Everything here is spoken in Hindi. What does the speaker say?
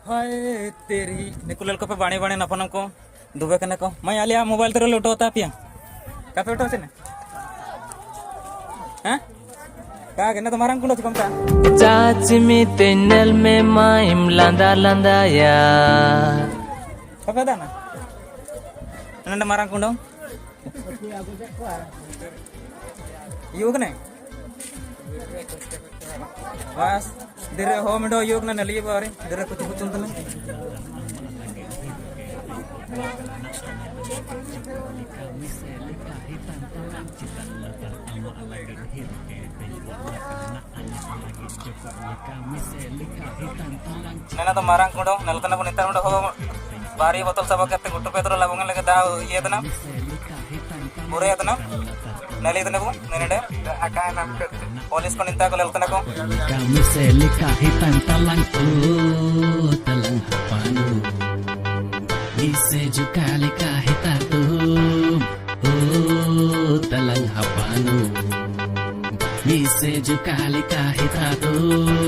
हाय तेरी निकुलल को पे बाणी बाणी नपनम को दुबे कने को मैं आलिया मोबाइल तेरे लुटो होता पिया का पे उठो से ने हैं का के ना तुम्हारा कुंडो चिकम का चाची मी तेनल में माइम लंदा लंदा या का पे दाना नंद मारा कुंडो युग ने बस दिरे हो मिडो युग ने नलिए बारे दिरे कुछ कुछ उंतने नैना तो मारंग कुंडो नलतना को नितर मिडो हो बारी बोतल सब करते गुट्टू पेट्रोल लगोंगे लगे दा ये तना पूरे तना नली तना को नेनेडे आका नाम पुलिस को निता को ललतना को kami selika hitam talang talang hapanu ise juga lika hitam talang hapanu ise juga lika hitam